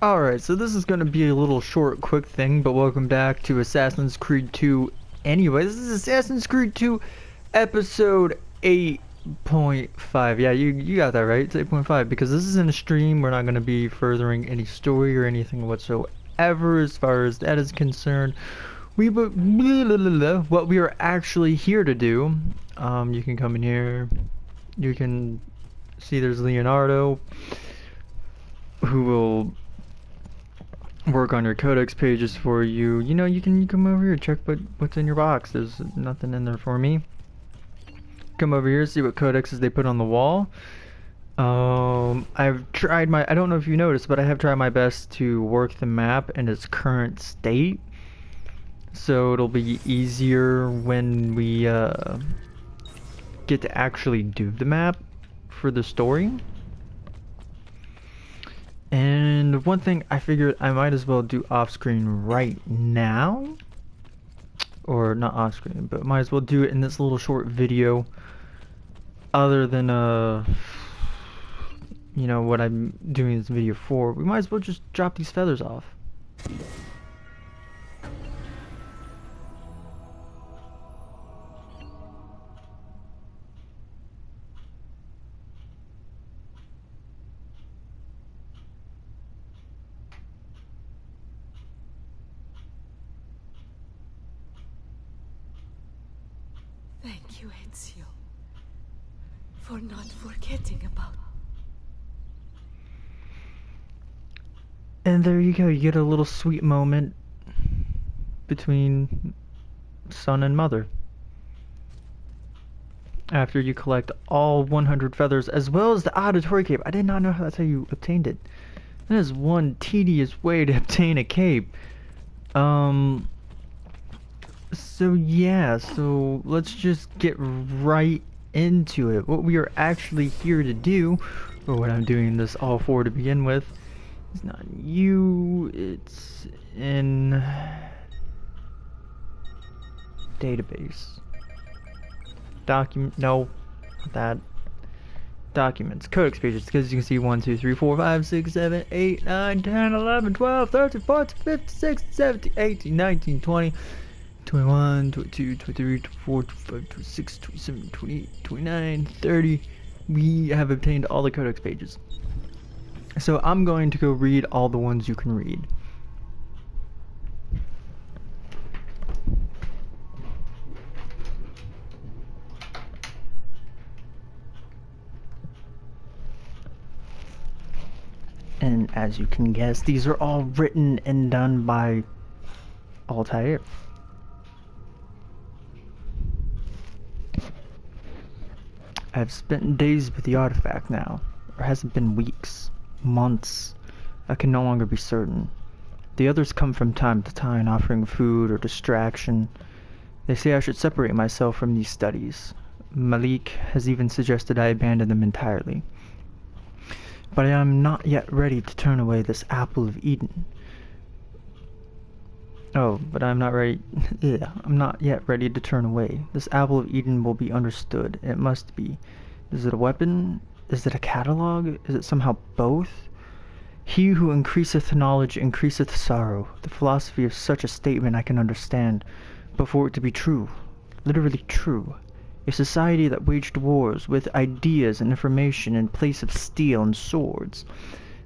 Alright, so this is going to be a little short, quick thing, but welcome back to Assassin's Creed 2. Anyway, this is Assassin's Creed 2 episode 8.5. Yeah, you got that right. It's 8.5 because this isn't a stream. We're not going to be furthering any story or anything whatsoever as far as that is concerned. What we are actually here to do, you can come in here. You can see there's Leonardo who will work on your Codex pages for you. You know, you can come over here, check what's in your box. There's nothing in there for me. Come over here, see what codexes they put on the wall. I've tried I don't know if you noticed, but I have tried my best to work the map in its current state. So it'll be easier when we get to actually do the map for the story. And one thing I figured I might as well do off screen right now, or not off screen, but might as well do it in this little short video, other than you know, what I'm doing this video for. We might as well just drop these feathers off. Thank you, Ezio, for not forgetting about. And there you go, you get a little sweet moment between son and mother. After you collect all 100 feathers, as well as the auditory cape. I did not know that's how you obtained it. That is one tedious way to obtain a cape. So yeah, so let's just get right into it. What we are actually here to do, or what I'm doing this all for to begin with, is not you, it's in database. No, not that. Documents, codex pages, because you can see 1, 2, 3, 4, 5, 6, 7, 8, 9, 10, 11, 12, 13, 14, 15, 16, 17, 18, 19, 20, 21, 22, 23, 24, 25, 26, 27, 28, 29, 30. We have obtained all the codex pages. So I'm going to go read all the ones you can read. And as you can guess, these are all written and done by Altair. I've spent days with the artifact now, or has it been weeks, months? I can no longer be certain. The others come from time to time, offering food or distraction. They say I should separate myself from these studies. Malik has even suggested I abandon them entirely. But I am not yet ready to turn away this apple of Eden. Oh, but I'm not ready. Yeah, I'm not yet ready to turn away. This apple of Eden will be understood. It must be. Is it a weapon? Is it a catalog? Is it somehow both? He who increaseth knowledge increaseth sorrow. The philosophy of such a statement I can understand, but for it to be true, literally true, a society that waged wars with ideas and information in place of steel and swords.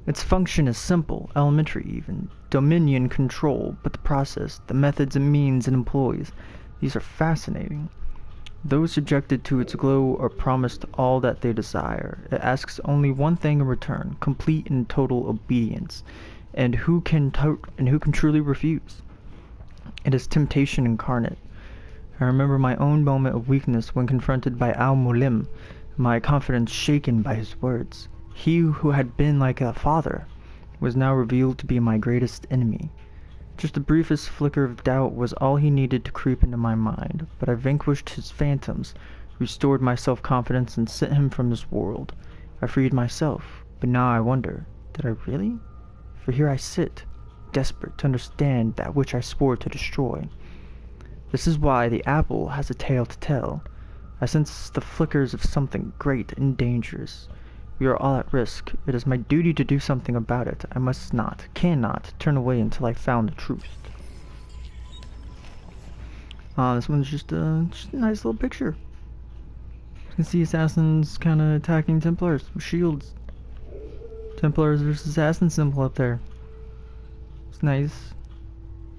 Its function is simple, elementary even, dominion, control, but the process, the methods and means it employs, these are fascinating. Those subjected to its glow are promised all that they desire. It asks only one thing in return, complete and total obedience. And who can truly refuse? It is temptation incarnate. I remember my own moment of weakness when confronted by Al-Mulim, my confidence shaken by his words. He who had been like a father was now revealed to be my greatest enemy. Just the briefest flicker of doubt was all he needed to creep into my mind, but I vanquished his phantoms, restored my self-confidence, and sent him from this world. I freed myself, but now I wonder, did I really? For here I sit, desperate to understand that which I swore to destroy. This is why the apple has a tale to tell. I sense the flickers of something great and dangerous. We are all at risk. It is my duty to do something about it. I must not, cannot, turn away until I found the truth. This one's just a nice little picture. You can see assassins kind of attacking Templars with shields. Templars versus assassin symbol up there. It's nice.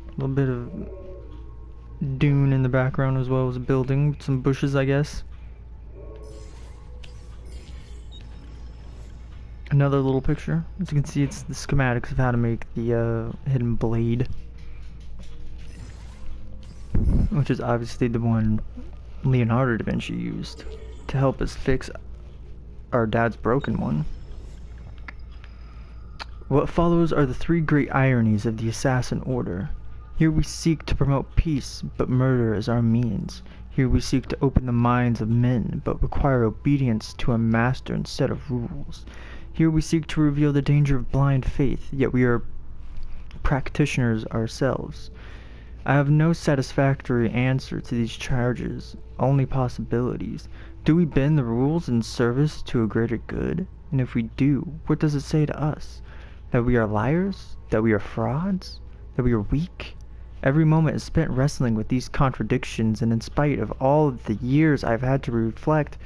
A little bit of dune in the background as well as a building with some bushes, I guess. Another little picture. As you can see, it's the schematics of how to make the hidden blade, which is obviously the one Leonardo da Vinci used to help us fix our dad's broken one. What follows are the three great ironies of the assassin order. Here we seek to promote peace, but murder is our means. Here we seek to open the minds of men, but require obedience to a master instead of rules. Here we seek to reveal the danger of blind faith, yet we are practitioners ourselves. I have no satisfactory answer to these charges, only possibilities. Do we bend the rules in service to a greater good? And if we do, what does it say to us? That we are liars? That we are frauds? That we are weak? Every moment is spent wrestling with these contradictions, and in spite of all of the years I've had to reflect,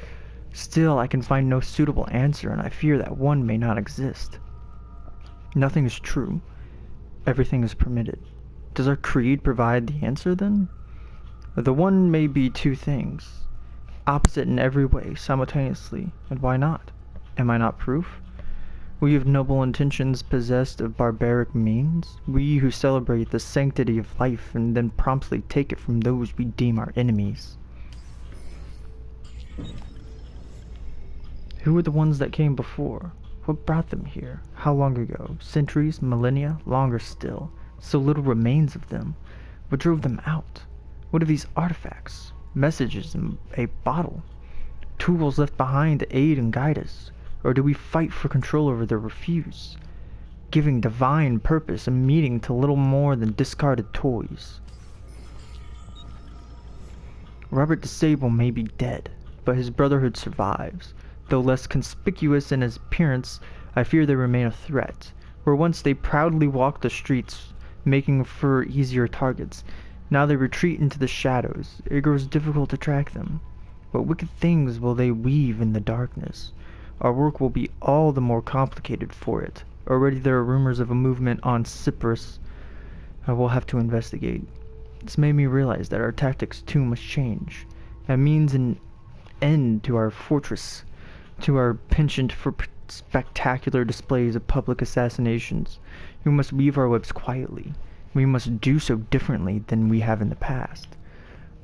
still I can find no suitable answer, and I fear that one may not exist. Nothing is true. Everything is permitted. Does our creed provide the answer, then? The one may be two things, opposite in every way, simultaneously, and why not? Am I not proof? We of noble intentions possessed of barbaric means, we who celebrate the sanctity of life and then promptly take it from those we deem our enemies. Who were the ones that came before? What brought them here? How long ago? Centuries? Millennia? Longer still? So little remains of them. What drove them out? What are these artifacts? Messages in a bottle? Tools left behind to aid and guide us? Or do we fight for control over their refuse, giving divine purpose and meaning to little more than discarded toys? Robert DeSable may be dead, but his brotherhood survives. Though less conspicuous in his appearance, I fear they remain a threat. Where once they proudly walked the streets, making for easier targets, now they retreat into the shadows. It grows difficult to track them. What wicked things will they weave in the darkness? Our work will be all the more complicated for it. Already there are rumors of a movement on Cyprus. I will have to investigate. It's made me realize that our tactics too must change. That means an end to our fortress, to our penchant for spectacular displays of public assassinations. We must weave our webs quietly. We must do so differently than we have in the past.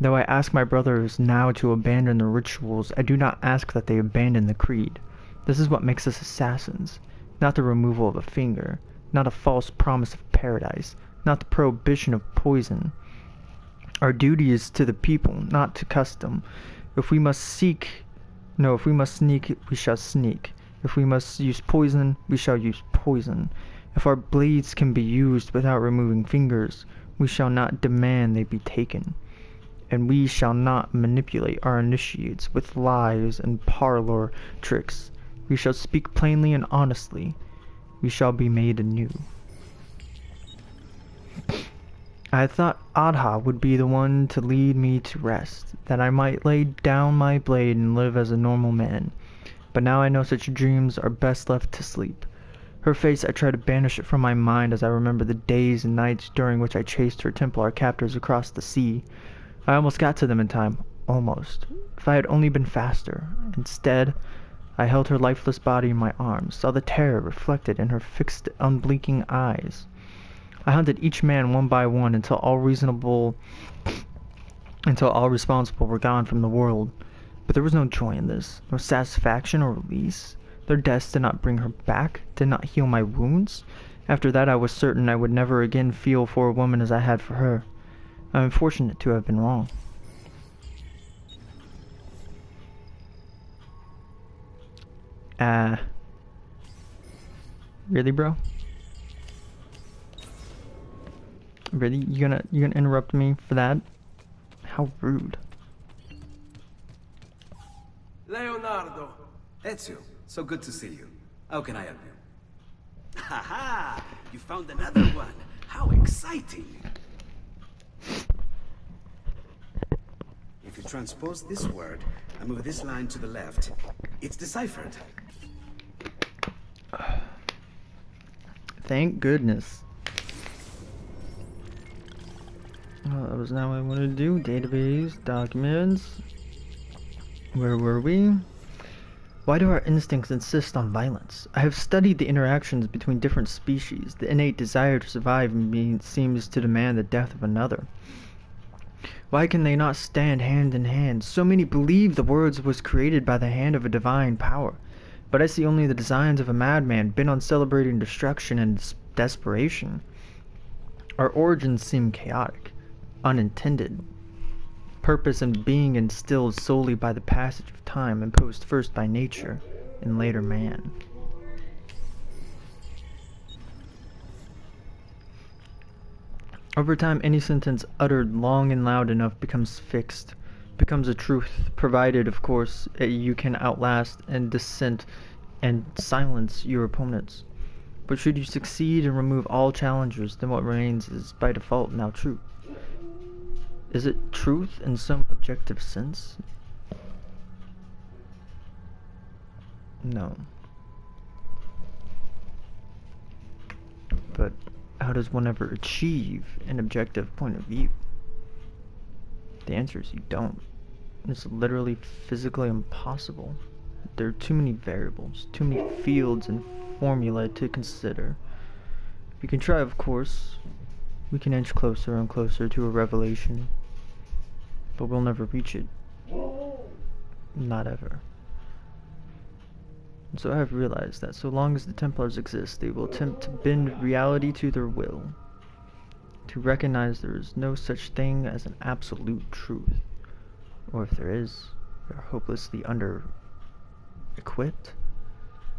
Though I ask my brothers now to abandon the rituals, I do not ask that they abandon the creed. This is what makes us assassins, not the removal of a finger, not a false promise of paradise, not the prohibition of poison. Our duty is to the people, not to custom. If we must sneak, we shall sneak. If we must use poison, we shall use poison. If our blades can be used without removing fingers, we shall not demand they be taken. And we shall not manipulate our initiates with lies and parlor tricks. We shall speak plainly and honestly. We shall be made anew. I had thought Adha would be the one to lead me to rest, that I might lay down my blade and live as a normal man. But now I know such dreams are best left to sleep. Her face, I try to banish it from my mind as I remember the days and nights during which I chased her Templar captors across the sea. I almost got to them in time. Almost. If I had only been faster. Instead, I held her lifeless body in my arms, saw the terror reflected in her fixed, unblinking eyes. I hunted each man one by one until all responsible were gone from the world. But there was no joy in this, no satisfaction or release. Their deaths did not bring her back, did not heal my wounds. After that I was certain I would never again feel for a woman as I had for her. I am fortunate to have been wrong. Really, bro? Really? You gonna interrupt me for that? How rude. Leonardo. Ezio, So good to see you. How can I help you? Haha! You found another one! How exciting! If you transpose this word and move this line to the left, it's deciphered. Thank goodness. Well, that was not what I wanted to do. Database, documents. Where were we? Why do our instincts insist on violence? I have studied the interactions between different species. The innate desire to survive in me seems to demand the death of another. Why can they not stand hand in hand? So many believe the words was created by the hand of a divine power. But I see only the designs of a madman bent on celebrating destruction and desperation. Our origins seem chaotic, unintended. Purpose and being instilled solely by the passage of time, imposed first by nature and later man. Over time, any sentence uttered long and loud enough becomes fixed, becomes a truth, provided, of course, you can outlast and dissent and silence your opponents. But should you succeed and remove all challengers, then what remains is, by default, now true. Is it truth in some objective sense? No. But how does one ever achieve an objective point of view? The answer is you don't. It's literally physically impossible. There are too many variables, too many fields and formulae to consider. We can try, of course. We can inch closer and closer to a revelation. But we'll never reach it. Not ever. And so I have realized that so long as the Templars exist, they will attempt to bend reality to their will. To recognize there is no such thing as an absolute truth. Or if there is, we are hopelessly under-equipped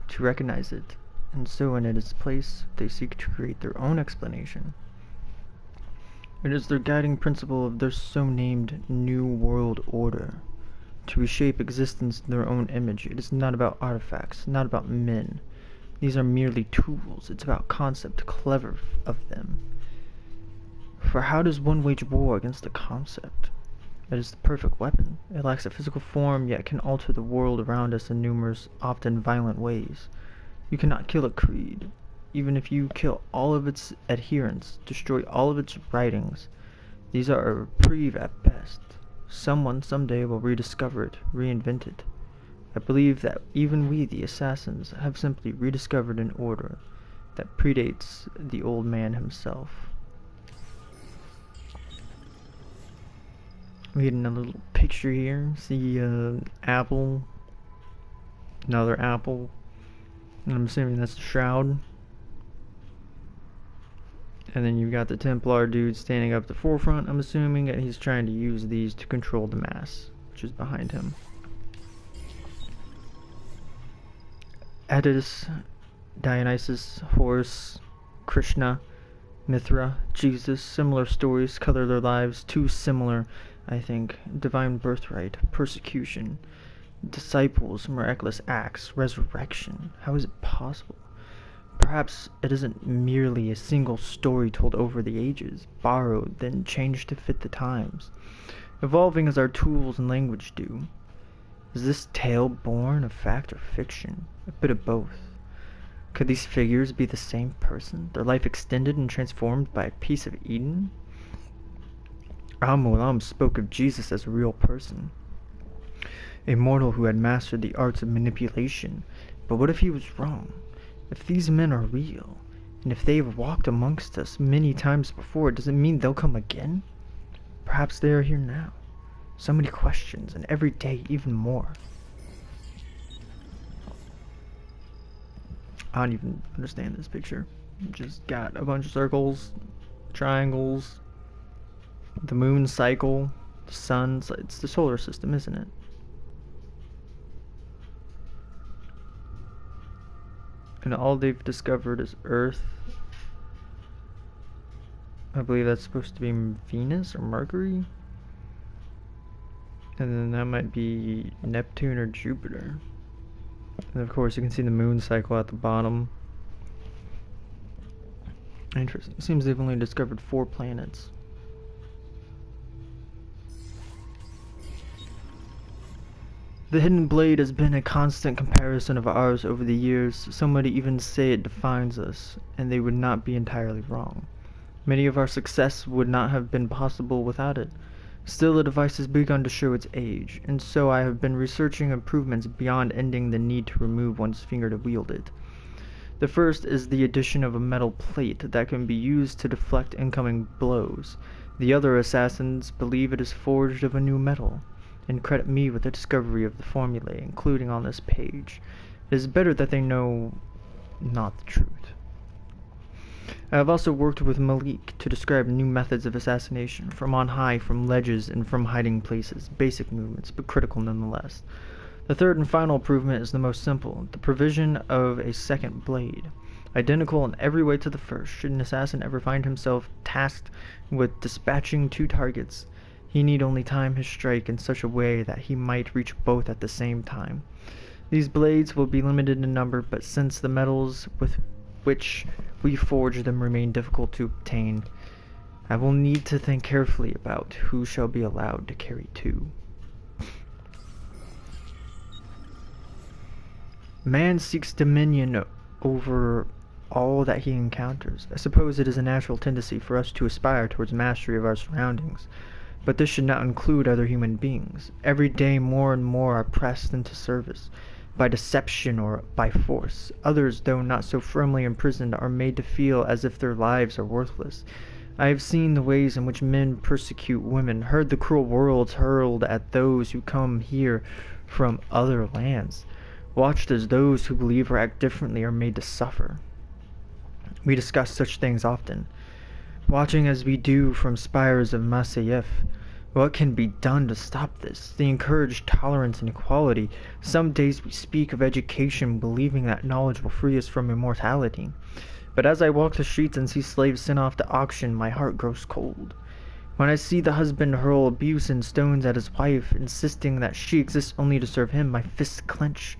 to recognize it. And so in its place, they seek to create their own explanation. It is their guiding principle of their so-named New World Order. To reshape existence in their own image. It is not about artifacts, not about men. These are merely tools. It's about concept, clever of them. For how does one wage war against a concept? It is the perfect weapon. It lacks a physical form, yet can alter the world around us in numerous, often violent ways. You cannot kill a creed. Even if you kill all of its adherents, destroy all of its writings, these are a reprieve at best. Someone someday will rediscover it, reinvent it. I believe that even we, the assassins, have simply rediscovered an order that predates the old man himself. We get another little picture here. See apple, another apple. And I'm assuming that's the shroud. And then you've got the Templar dude standing up at the forefront. I'm assuming that he's trying to use these to control the mass, which is behind him. Attis, Dionysus, Horus, Krishna, Mithra, Jesus, similar stories color their lives. Too similar, I think. Divine birthright, persecution, disciples, miraculous acts, resurrection. How is it possible? Perhaps it isn't merely a single story told over the ages, borrowed, then changed to fit the times, evolving as our tools and language do. Is this tale born of fact or fiction? A bit of both. Could these figures be the same person, their life extended and transformed by a piece of Eden? Al-Mu'alim spoke of Jesus as a real person, a mortal who had mastered the arts of manipulation. But what if he was wrong? If these men are real, and if they have walked amongst us many times before, does it mean they'll come again? Perhaps they are here now. So many questions, and every day even more. I don't even understand this picture. Just got a bunch of circles, triangles, the moon cycle, the sun. It's the solar system, isn't it? And all they've discovered is Earth. I believe that's supposed to be Venus or Mercury. And then that might be Neptune or Jupiter. And of course, you can see the moon cycle at the bottom. Interesting. It seems they've only discovered 4 planets. The hidden blade has been a constant comparison of ours over the years. Some would even say it defines us, and they would not be entirely wrong. Many of our success would not have been possible without it. Still, the device has begun to show its age, and so I have been researching improvements beyond ending the need to remove one's finger to wield it. The first is the addition of a metal plate that can be used to deflect incoming blows. The other assassins believe it is forged of a new metal, and credit me with the discovery of the formulae, including on this page. It is better that they know not the truth. I have also worked with Malik to describe new methods of assassination, from on high, from ledges, and from hiding places. Basic movements, but critical nonetheless. The third and final improvement is the most simple, the provision of a second blade. Identical in every way to the first, should an assassin ever find himself tasked with dispatching 2 targets, he need only time his strike in such a way that he might reach both at the same time. These blades will be limited in number, but since the metals with which we forge them remain difficult to obtain, I will need to think carefully about who shall be allowed to carry 2. Man seeks dominion over all that he encounters. I suppose it is a natural tendency for us to aspire towards mastery of our surroundings, but this should not include other human beings. Every day more and more are pressed into service, by deception or by force. Others, though not so firmly imprisoned, are made to feel as if their lives are worthless. I have seen the ways in which men persecute women, heard the cruel words hurled at those who come here from other lands, watched as those who believe or act differently are made to suffer. We discuss such things often, watching as we do from spires of Masayef. What can be done to stop this? They encourage tolerance and equality. Some days we speak of education, believing that knowledge will free us from immortality. But as I walk the streets and see slaves sent off to auction, my heart grows cold. When I see the husband hurl abuse and stones at his wife, insisting that she exists only to serve him, my fists clench.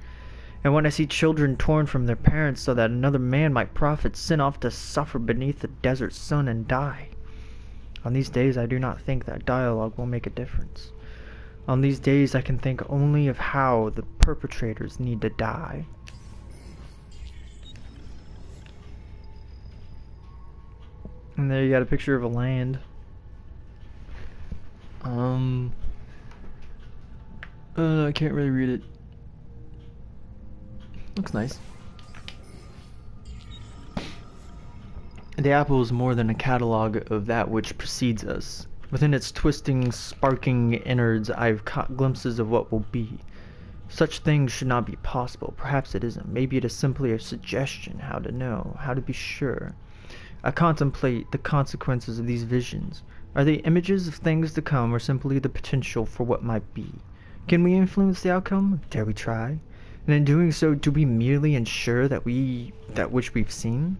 And when I see children torn from their parents so that another man might profit, sent off to suffer beneath the desert sun and die. On these days I do not think that dialogue will make a difference. On these days I can think only of how the perpetrators need to die. And there you got a picture of a land. I can't really read it. Looks nice. The apple is more than a catalogue of that which precedes us. Within its twisting, sparking innards, I've caught glimpses of what will be. Such things should not be possible. Perhaps it isn't. Maybe it is simply a suggestion how to know, how to be sure. I contemplate the consequences of these visions. Are they images of things to come, or simply the potential for what might be? Can we influence the outcome? Dare we try? And in doing so, do we merely ensure that which we've seen?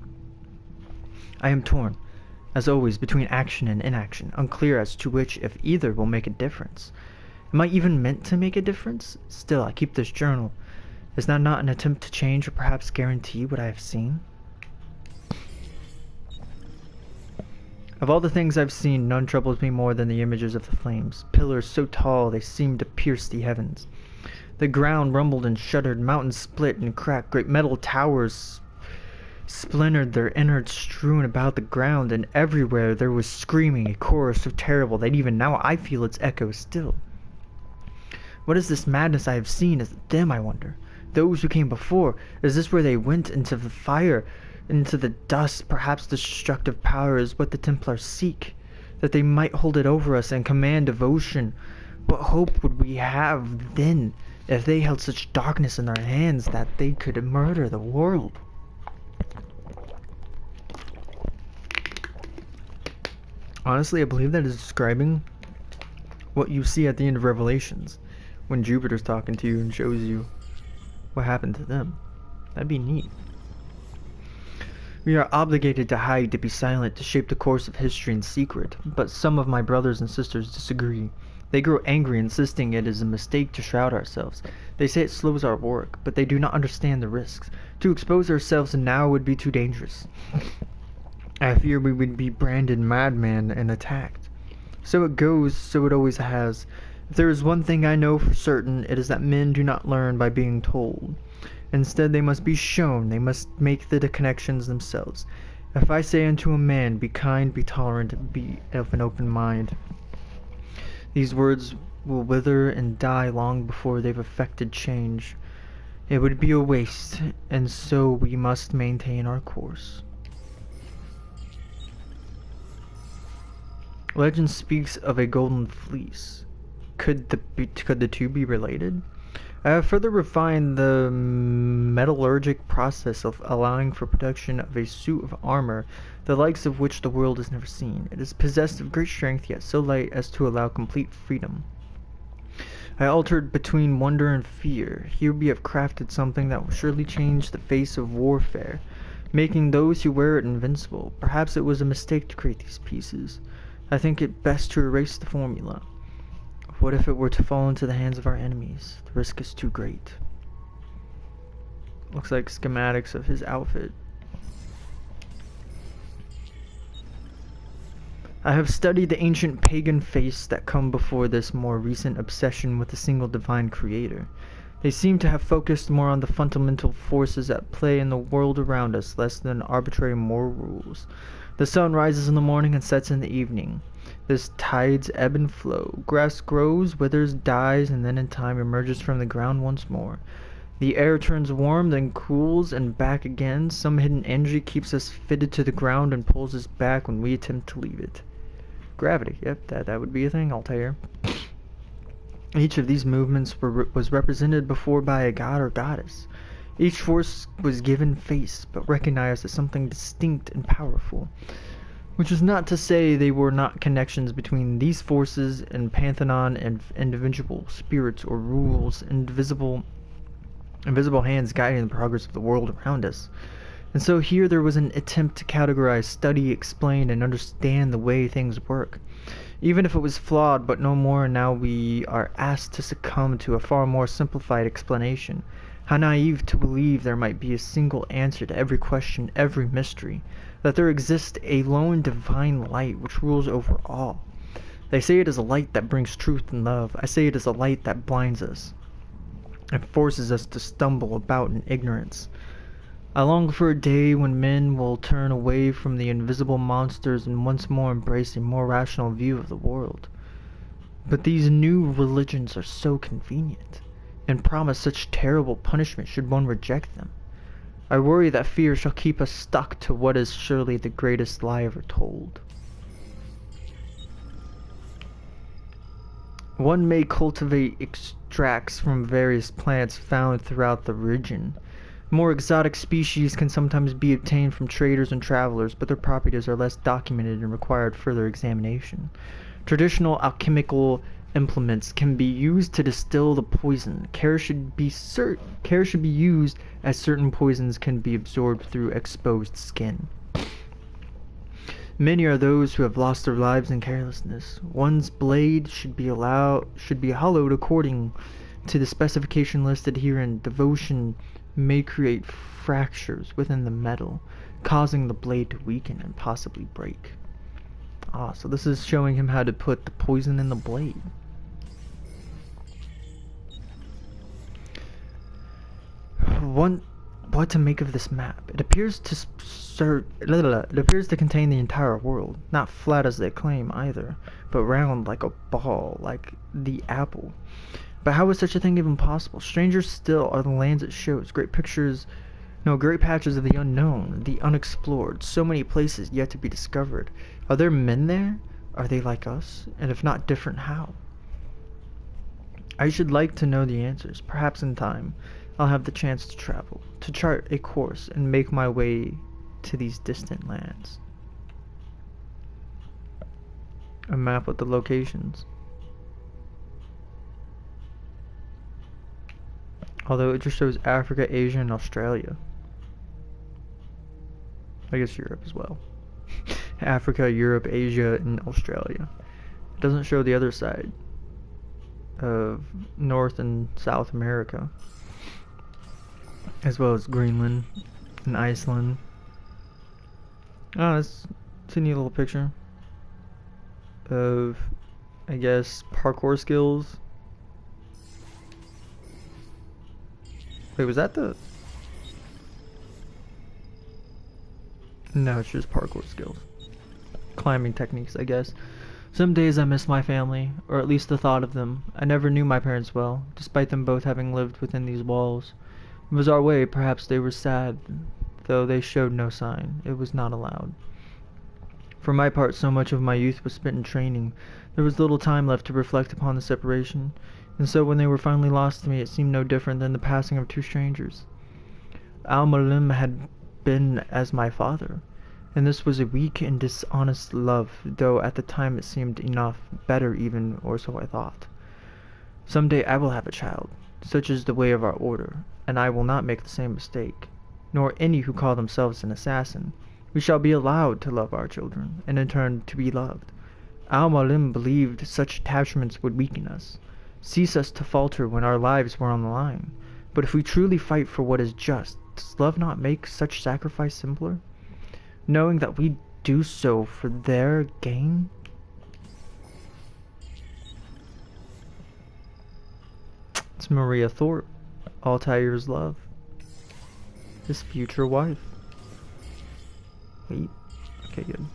I am torn, as always, between action and inaction, unclear as to which, if either, will make a difference. Am I even meant to make a difference? Still, I keep this journal. Is that not an attempt to change or perhaps guarantee what I have seen? Of all the things I've seen, none troubles me more than the images of the flames. Pillars so tall they seemed to pierce the heavens. The ground rumbled and shuddered, mountains split and cracked, great metal towers splintered, their innards strewn about the ground, and everywhere there was screaming, a chorus so terrible that even now I feel its echo still. What is this madness I have seen? Is it them, I wonder? Those who came before? Is this where they went? Into the fire? Into the dust? Perhaps the destructive power is what the Templars seek, that they might hold it over us and command devotion. What hope would we have then if they held such darkness in their hands that they could murder the world? Honestly, I believe that is describing what you see at the end of Revelations, when Jupiter's talking to you and shows you what happened to them. That'd be neat. We are obligated to hide, to be silent, to shape the course of history in secret, but some of my brothers and sisters disagree. They grow angry, insisting it is a mistake to shroud ourselves. They say it slows our work, but they do not understand the risks. To expose ourselves now would be too dangerous. I fear we would be branded madman and attacked. So it goes, so it always has. If there is one thing I know for certain, it is that men do not learn by being told. Instead, they must be shown, they must make the connections themselves. If I say unto a man, be kind, be tolerant, be of an open mind, these words will wither and die long before they've effected change. It would be a waste, and so we must maintain our course. Legend speaks of a golden fleece. Could the two be related? I have further refined the metallurgic process of allowing for production of a suit of armor, the likes of which the world has never seen. It is possessed of great strength, yet so light as to allow complete freedom. I altered between wonder and fear. Here we have crafted something that will surely change the face of warfare, making those who wear it invincible. Perhaps it was a mistake to create these pieces. I think it best to erase the formula. What if it were to fall into the hands of our enemies? The risk is too great. Looks like schematics of his outfit. I have studied the ancient pagan faiths that come before this more recent obsession with a single divine creator. They seem to have focused more on the fundamental forces at play in the world around us, less than arbitrary moral rules. The sun rises in the morning and sets in the evening. This tides ebb and flow. Grass grows, withers, dies, and then in time emerges from the ground once more. The air turns warm, then cools, and back again. Some hidden energy keeps us fitted to the ground and pulls us back when we attempt to leave it. Gravity, yep, that would be a thing, Altair. Each of these movements was represented before by a god or goddess. Each force was given face, but recognized as something distinct and powerful. Which is not to say they were not connections between these forces and pantheon and individual spirits or rules, invisible hands guiding the progress of the world around us. And so here there was an attempt to categorize, study, explain, and understand the way things work. Even if it was flawed, but no more, now we are asked to succumb to a far more simplified explanation. How naive to believe there might be a single answer to every question, every mystery, that there exists a lone divine light which rules over all. They say it is a light that brings truth and love. I say it is a light that blinds us and forces us to stumble about in ignorance. I long for a day when men will turn away from the invisible monsters and once more embrace a more rational view of the world. But these new religions are so convenient, and promise such terrible punishment should one reject them. I worry that fear shall keep us stuck to what is surely the greatest lie ever told. One may cultivate extracts from various plants found throughout the region. More exotic species can sometimes be obtained from traders and travelers, but their properties are less documented and required further examination. Traditional alchemical implements can be used to distill the poison. Care should be used as certain poisons can be absorbed through exposed skin. Many are those who have lost their lives in carelessness. One's blade should be hollowed according to the specification listed herein. Devotion may create fractures within the metal, causing the blade to weaken and possibly break. So this is showing him how to put the poison in the blade. What to make of this map? It appears to contain the entire world, not flat as they claim either, but round like a ball, like the apple. But how is such a thing even possible? Stranger still are the lands it shows, great patches of the unknown, the unexplored, so many places yet to be discovered. Are there men there? Are they like us? And if not different, how? I should like to know the answers. Perhaps in time I'll have the chance to travel, to chart a course and make my way to these distant lands. A map with the locations. Although it just shows Africa, Asia, and Australia. I guess Europe as well. Africa, Europe, Asia, and Australia. It doesn't show the other side. of North and South America, as well as Greenland and Iceland. Oh, it's a neat little picture of, I guess, parkour skills. Wait, was that the... No, it's just parkour skills. Climbing techniques, I guess. Some days I miss my family, or at least the thought of them. I never knew my parents well, despite them both having lived within these walls. It was our way, perhaps they were sad, though they showed no sign. It was not allowed. For my part, so much of my youth was spent in training. There was little time left to reflect upon the separation, and so when they were finally lost to me, it seemed no different than the passing of two strangers. Al-Mualim had been as my father, and this was a weak and dishonest love, though at the time it seemed enough, better even, or so I thought. Some day I will have a child, such is the way of our order, and I will not make the same mistake, nor any who call themselves an assassin. We shall be allowed to love our children, and in turn to be loved. Al-Mualim believed such attachments would weaken us, cease us to falter when our lives were on the line. But if we truly fight for what is just, does love not make such sacrifice simpler? Knowing that we do so for their gain? It's Maria Thorpe, Altair's love. His future wife. Wait. Okay, good.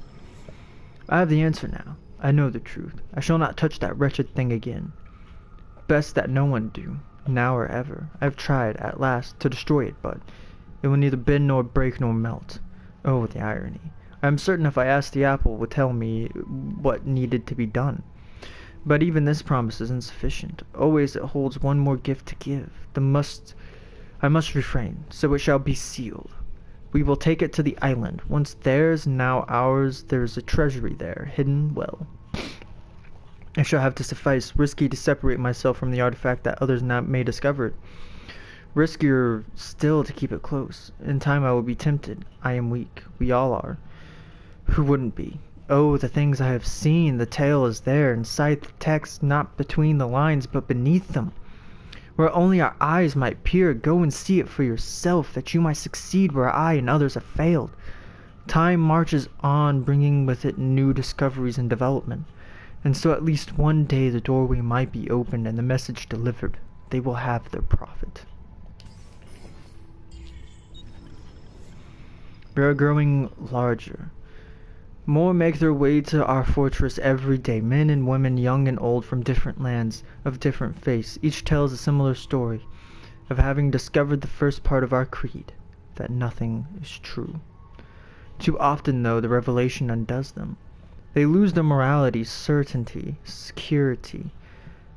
I have the answer now. I know the truth. I shall not touch that wretched thing again. Best that no one do, now or ever. I have tried, at last, to destroy it, but it will neither bend nor break nor melt. Oh, the irony. I am certain if I asked the apple would tell me what needed to be done. But even this promise is insufficient. Always it holds one more gift to give. I must refrain, so it shall be sealed. We will take it to the island. Once theirs, now ours, there is a treasury there, hidden well. I shall have to suffice, risky to separate myself from the artifact that others may discover it. Riskier still to keep it close. In time I will be tempted. I am weak. We all are. Who wouldn't be? Oh, the things I have seen. The tale is there, inside the text, not between the lines, but beneath them. Where only our eyes might peer, go and see it for yourself, that you might succeed where I and others have failed. Time marches on, bringing with it new discoveries and development, and so at least one day the doorway might be opened and the message delivered. They will have their profit. We are growing larger. More make their way to our fortress every day, men and women, young and old, from different lands, of different faiths. Each tells a similar story of having discovered the first part of our creed, that nothing is true. Too often, though, the revelation undoes them. They lose their morality, certainty, security.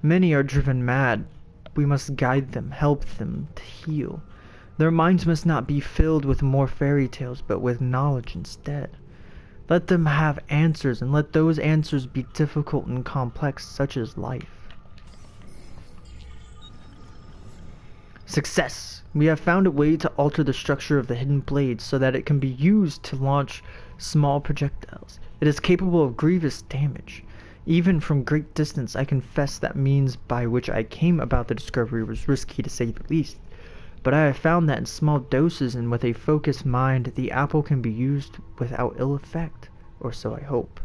Many are driven mad. We must guide them, help them to heal. Their minds must not be filled with more fairy tales, but with knowledge instead. Let them have answers, and let those answers be difficult and complex, such as life. Success! We have found a way to alter the structure of the hidden blade so that it can be used to launch small projectiles. It is capable of grievous damage. Even from great distance, I confess that means by which I came about the discovery was risky to say the least. But I have found that in small doses and with a focused mind, the apple can be used without ill effect, or so I hope.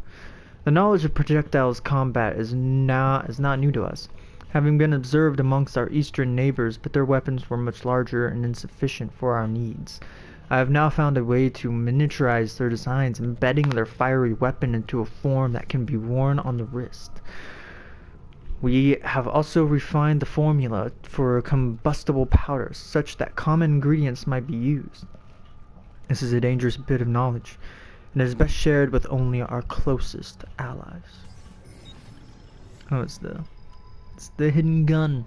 The knowledge of projectiles combat is not new to us, having been observed amongst our eastern neighbors, but their weapons were much larger and insufficient for our needs. I have now found a way to miniaturize their designs, embedding their fiery weapon into a form that can be worn on the wrist. We have also refined the formula for combustible powders, such that common ingredients might be used. This is a dangerous bit of knowledge, and it is best shared with only our closest allies. Oh, it's the hidden gun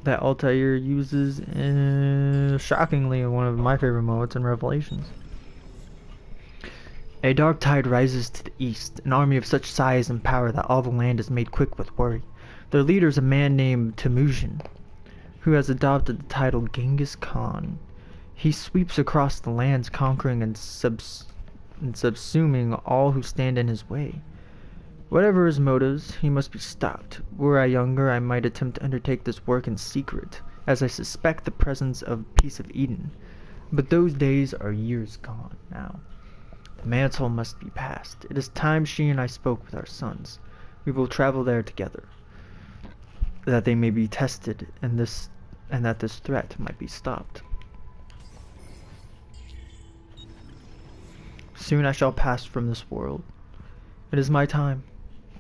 that Altair uses, shockingly, in one of my favorite moments in Revelations. A dark tide rises to the east, an army of such size and power that all the land is made quick with worry. Their leader is a man named Temujin, who has adopted the title Genghis Khan. He sweeps across the lands, conquering and subsuming all who stand in his way. Whatever his motives, he must be stopped. Were I younger, I might attempt to undertake this work in secret, as I suspect the presence of a piece of Eden. But those days are years gone now. The mantle must be passed. It is time she and I spoke with our sons. We will travel there together, that they may be tested, and that this threat might be stopped. Soon I shall pass from this world. It is my time.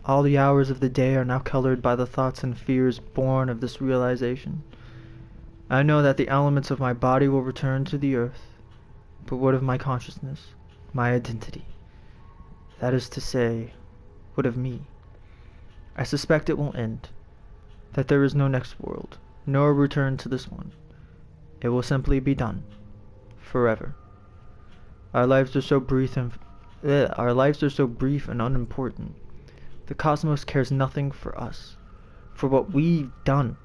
All the hours of the day are now colored by the thoughts and fears born of this realization. I know that the elements of my body will return to the earth, but what of my consciousness, my identity? That is to say, what of me? I suspect it will end, that there is no next world, nor return to this one. It will simply be done, forever. Our lives are so brief and unimportant. The cosmos cares nothing for us, for what we've done.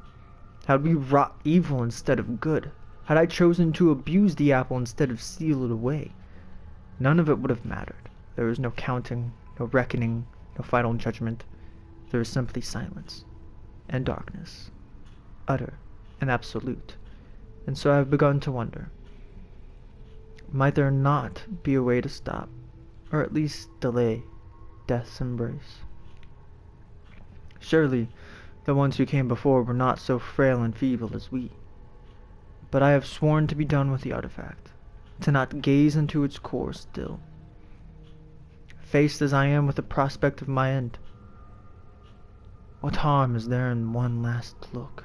Had we wrought evil instead of good, had I chosen to abuse the apple instead of steal it away, none of it would have mattered. There is no counting, no reckoning, no final judgment. There is simply silence and darkness, utter and absolute. And so I have begun to wonder, might there not be a way to stop, or at least delay, death's embrace? Surely the ones who came before were not so frail and feeble as we. But I have sworn to be done with the artifact, to not gaze into its core still. Faced as I am with the prospect of my end, what harm is there in one last look?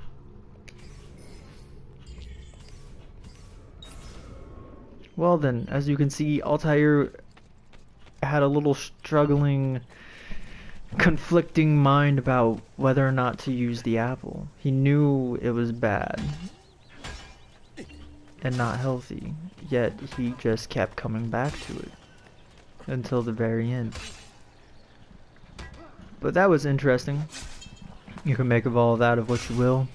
Well then, as you can see, Altair had a little struggling, conflicting mind about whether or not to use the apple. He knew it was bad and not healthy, yet he just kept coming back to it until the very end. But that was interesting. You can make of all of that of what you will.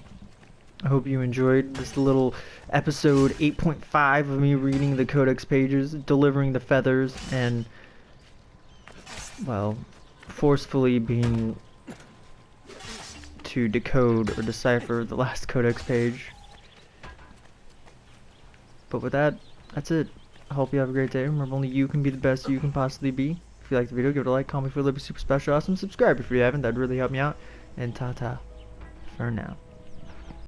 I hope you enjoyed this little episode 8.5 of me reading the Codex pages, delivering the feathers, and, well, forcefully being to decode or decipher the last Codex page. But with that, that's it. I hope you have a great day. Remember, only you can be the best you can possibly be. If you liked the video, give it a like, comment for a little bit super special awesome, subscribe if you haven't, that'd really help me out. And ta-ta for now.